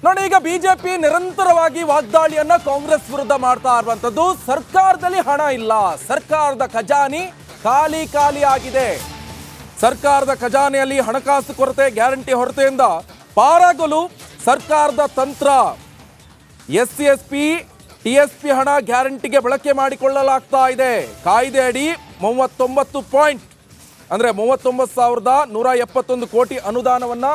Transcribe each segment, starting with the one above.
ನೋಡಿ, ಈಗ ಬಿಜೆಪಿ ನಿರಂತರವಾಗಿ ವಾಗ್ದಾಳಿಯನ್ನ ಕಾಂಗ್ರೆಸ್ ವಿರುದ್ಧ ಮಾಡ್ತಾ ಇರುವಂತದ್ದು. ಸರ್ಕಾರದಲ್ಲಿ ಹಣ ಇಲ್ಲ, ಸರ್ಕಾರದ ಖಜಾನೆ ಖಾಲಿ ಖಾಲಿ ಆಗಿದೆ. ಸರ್ಕಾರದ ಖಜಾನೆಯಲ್ಲಿ ಹಣಕಾಸು ಕೊರತೆ, ಗ್ಯಾರಂಟಿ ಹೊರತೆಯಿಂದ ಪಾರಾಗಲು ಸರ್ಕಾರದ ತಂತ್ರ. SC SP TSP ಹಣ ಗ್ಯಾರಂಟಿಗೆ ಬಳಕೆ ಮಾಡಿಕೊಳ್ಳಲಾಗ್ತಾ ಇದೆ. ಕಾಯ್ದೆ ಅಡಿ 39 ಪಾಯಿಂಟ್ ಅಂದ್ರೆ 39,171 ಕೋಟಿ ಅನುದಾನವನ್ನ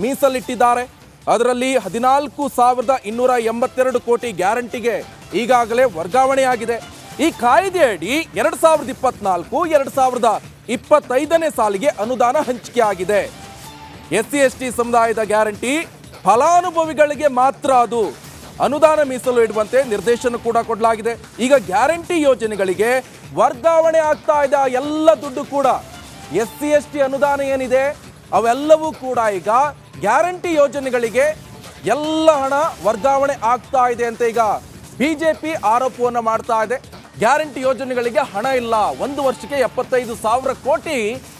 ಮೀಸಲಿಟ್ಟಿದ್ದಾರೆ. ಅದರಲ್ಲಿ 14,282 ಕೋಟಿ ಗ್ಯಾರಂಟಿಗೆ ಈಗಾಗಲೇ ವರ್ಗಾವಣೆಯಾಗಿದೆ. ಈ ಕಾಯ್ದೆ ಅಡಿ 2024-2025ನೇ ಸಾಲಿಗೆ ಅನುದಾನ ಹಂಚಿಕೆ ಆಗಿದೆ. SC ST ಸಮುದಾಯದ ಗ್ಯಾರಂಟಿ ಫಲಾನುಭವಿಗಳಿಗೆ ಮಾತ್ರ ಅದು ಅನುದಾನ ಮೀಸಲು ಇಡುವಂತೆ ನಿರ್ದೇಶನ ಕೂಡ ಕೊಡಲಾಗಿದೆ. ಈಗ ಗ್ಯಾರಂಟಿ ಯೋಜನೆಗಳಿಗೆ ವರ್ಗಾವಣೆ ಆಗ್ತಾ ಇದೆ. ಎಲ್ಲ ದುಡ್ಡು ಕೂಡ SC ST ಅನುದಾನ ಏನಿದೆ ಅವೆಲ್ಲವೂ ಕೂಡ ಈಗ ಗ್ಯಾರಂಟಿ ಯೋಜನೆಗಳಿಗೆ ಎಲ್ಲ ಹಣ ವರ್ಗಾವಣೆ ಆಗ್ತಾ ಇದೆ ಅಂತ ಈಗ ಬಿಜೆಪಿ ಆರೋಪವನ್ನ ಮಾಡ್ತಾ ಇದೆ. ಗ್ಯಾರಂಟಿ ಯೋಜನೆಗಳಿಗೆ ಹಣ ಇಲ್ಲ, 1 ವರ್ಷಕ್ಕೆ 75,000 ಕೋಟಿ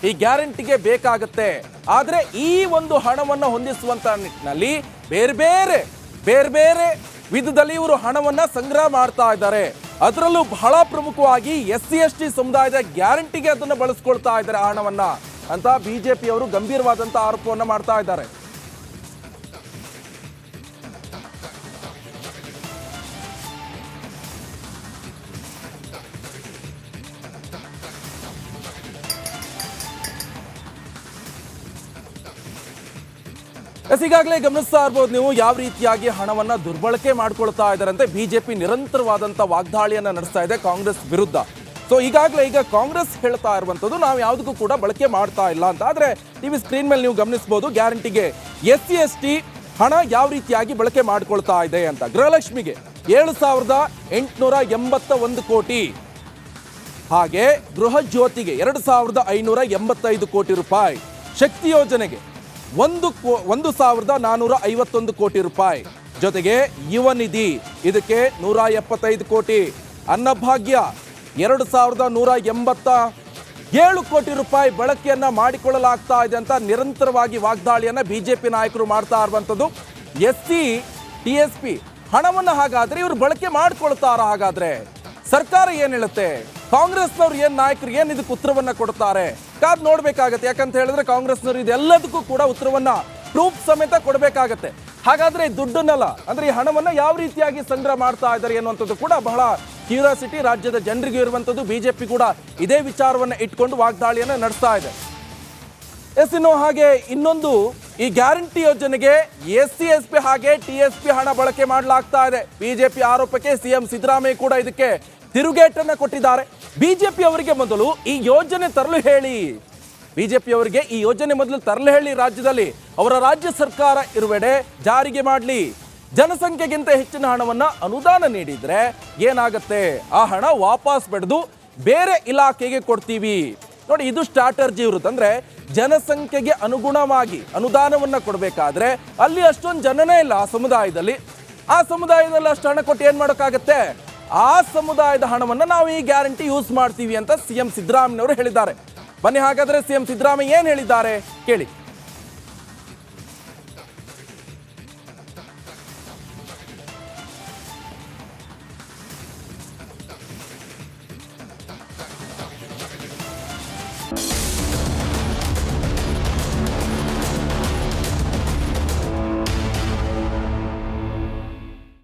ಈ ಗ್ಯಾರಂಟಿಗೆ ಬೇಕಾಗುತ್ತೆ. ಆದ್ರೆ ಈ ಒಂದು ಹಣವನ್ನು ಹೊಂದಿಸುವಂತ ನಿಟ್ಟಿನಲ್ಲಿ ಬೇರೆ ಬೇರೆ ವಿಧದಲ್ಲಿ ಇವರು ಹಣವನ್ನ ಸಂಗ್ರಹ ಮಾಡ್ತಾ ಇದ್ದಾರೆ. ಅದರಲ್ಲೂ ಬಹಳ ಪ್ರಮುಖವಾಗಿ SC ST ಸಮುದಾಯದ ಗ್ಯಾರಂಟಿಗೆ ಅದನ್ನು ಬಳಸ್ಕೊಳ್ತಾ ಇದ್ದಾರೆ ಆ ಹಣವನ್ನ ಅಂತ ಬಿಜೆಪಿ ಅವರು ಗಂಭೀರವಾದಂತ ಆರೋಪವನ್ನ ಮಾಡ್ತಾ ಇದ್ದಾರೆ. ಈಗಾಗಲೇ ಗಮನಿಸ್ತಾ ಇರಬಹುದು ನೀವು ಯಾವ ರೀತಿಯಾಗಿ ಹಣವನ್ನ ದುರ್ಬಳಕೆ ಮಾಡ್ಕೊಳ್ತಾ ಇದ್ದಾರಂತೆ. ಬಿಜೆಪಿ ನಿರಂತರವಾದಂತ ವಾಗ್ದಾಳಿಯನ್ನ ನಡೆಸ್ತಾ ಇದೆ ಕಾಂಗ್ರೆಸ್ ವಿರುದ್ಧ. ಸೊ ಈಗಾಗಲೇ ಈಗ ಕಾಂಗ್ರೆಸ್ ಹೇಳ್ತಾ ಇರುವಂತದ್ದು ನಾವು ಯಾವುದಕ್ಕೂ ಕೂಡ ಬಳಕೆ ಮಾಡ್ತಾ ಇಲ್ಲ ಅಂತ. ಆದ್ರೆ ಟಿವಿ ಸ್ಕ್ರೀನ್ ಮೇಲೆ ನೀವು ಗಮನಿಸಬಹುದು ಗ್ಯಾರಂಟಿಗೆ SC ST ಹಣ ಯಾವ ರೀತಿಯಾಗಿ ಬಳಕೆ ಮಾಡ್ಕೊಳ್ತಾ ಇದೆ ಅಂತ. ಗೃಹಲಕ್ಷ್ಮಿಗೆ 7,881 ಕೋಟಿ, ಹಾಗೆ ಗೃಹ ಜ್ಯೋತಿಗೆ 2,585 ಕೋಟಿ ರೂಪಾಯಿ, ಶಕ್ತಿ ಯೋಜನೆಗೆ 1,451 ಕೋಟಿ ರೂಪಾಯಿ, ಜೊತೆಗೆ ಯುವ ನಿಧಿ ಇದಕ್ಕೆ 175 ಕೋಟಿ, ಅನ್ನಭಾಗ್ಯ 2,187 ಕೋಟಿ ರೂಪಾಯಿ ಬಳಕೆಯನ್ನ ಮಾಡಿಕೊಳ್ಳಲಾಗ್ತಾ ಇದೆ ಅಂತ ನಿರಂತರವಾಗಿ ವಾಗ್ದಾಳಿಯನ್ನ ಬಿಜೆಪಿ ನಾಯಕರು ಮಾಡ್ತಾ ಇರುವಂತದ್ದು. SC TSP ಹಣವನ್ನ ಹಾಗಾದ್ರೆ ಇವರು ಬಳಕೆ ಮಾಡ್ಕೊಳ್ತಾರ? ಹಾಗಾದ್ರೆ ಸರ್ಕಾರ ಏನ್ ಹೇಳುತ್ತೆ, ಕಾಂಗ್ರೆಸ್ನವ್ರು ಏನ್ ನಾಯಕರು ಏನ್ ಇದಕ್ಕೆ ಉತ್ತರವನ್ನ ಕೊಡ್ತಾರೆ ಕಾದ್ ನೋಡ್ಬೇಕಾಗತ್ತೆ. ಯಾಕಂತ ಹೇಳಿದ್ರೆ ಕಾಂಗ್ರೆಸ್ನವರು ಇದೆಲ್ಲದಕ್ಕೂ ಕೂಡ ಉತ್ತರವನ್ನ ಪ್ರೂಫ್ ಸಮೇತ ಕೊಡಬೇಕಾಗತ್ತೆ. ಹಾಗಾದ್ರೆ ದುಡ್ಡನ್ನಲ್ಲ ಅಂದ್ರೆ ಈ ಹಣವನ್ನ ಯಾವ ರೀತಿಯಾಗಿ ಸಂಗ್ರಹ ಮಾಡ್ತಾ ಇದ್ದಾರೆ ಅನ್ನುವಂಥದ್ದು ಕೂಡ ಬಹಳ ಕ್ಯೂರಿಯಾಸಿಟಿ ರಾಜ್ಯದ ಜನರಿಗೆ ಇರುವಂತದ್ದು. ಬಿಜೆಪಿ ಕೂಡ ಇದೇ ವಿಚಾರವನ್ನ ಇಟ್ಕೊಂಡು ವಾಗ್ದಾಳಿಯನ್ನ ನಡೆಸ್ತಾ ಇದೆ. ಇನ್ನು ಹಾಗೆ ಇನ್ನೊಂದು, ಈ ಗ್ಯಾರಂಟಿ ಯೋಜನೆಗೆ SC SP ಹಾಗೆ TSP ಹಣ ಬಳಕೆ ಮಾಡಲಾಗ್ತಾ ಇದೆ. ಬಿಜೆಪಿ ಆರೋಪಕ್ಕೆ CM ಸಿದ್ದರಾಮಯ್ಯ ಕೂಡ ಇದಕ್ಕೆ ತಿರುಗೇಟನ್ನ ಕೊಟ್ಟಿದ್ದಾರೆ. ಬಿಜೆಪಿ ಅವರಿಗೆ ಮೊದಲು ಈ ಯೋಜನೆ ತರಲು ಹೇಳಿ, ರಾಜ್ಯದಲ್ಲಿ ಅವರ ರಾಜ್ಯ ಸರ್ಕಾರ ಇರುವೆಡೆ ಜಾರಿಗೆ ಮಾಡಲಿ. ಜನಸಂಖ್ಯೆಗಿಂತ ಹೆಚ್ಚಿನ ಹಣವನ್ನ ಅನುದಾನ ನೀಡಿದ್ರೆ ಏನಾಗುತ್ತೆ, ಆ ಹಣ ವಾಪಸ್ ಪಡೆದು ಬೇರೆ ಇಲಾಖೆಗೆ ಕೊಡ್ತೀವಿ. ನೋಡಿ, ಇದು ಸ್ಟ್ರಾಟರ್ಜಿ ಇರುತ್ತೆ. ಅಂದ್ರೆ ಜನಸಂಖ್ಯೆಗೆ ಅನುಗುಣವಾಗಿ ಅನುದಾನವನ್ನ ಕೊಡಬೇಕಾದ್ರೆ ಅಲ್ಲಿ ಅಷ್ಟೊಂದು ಜನನೇ ಇಲ್ಲ ಆ ಸಮುದಾಯದಲ್ಲಿ ಅಷ್ಟು ಹಣ ಕೊಟ್ಟು ಏನ್ ಮಾಡೋಕ್ಕಾಗತ್ತೆ, ಆ ಸಮುದಾಯದ ಹಣವನ್ನ ನಾವು ಈ ಗ್ಯಾರಂಟಿ ಯೂಸ್ ಮಾಡ್ತೀವಿ ಅಂತ CM ಸಿದ್ದರಾಮಯ್ಯನವರು ಹೇಳಿದ್ದಾರೆ. ಬನ್ನಿ ಹಾಗಾದ್ರೆ CM ಸಿದ್ದರಾಮಯ್ಯ ಏನ್ ಹೇಳಿದ್ದಾರೆ ಕೇಳಿ.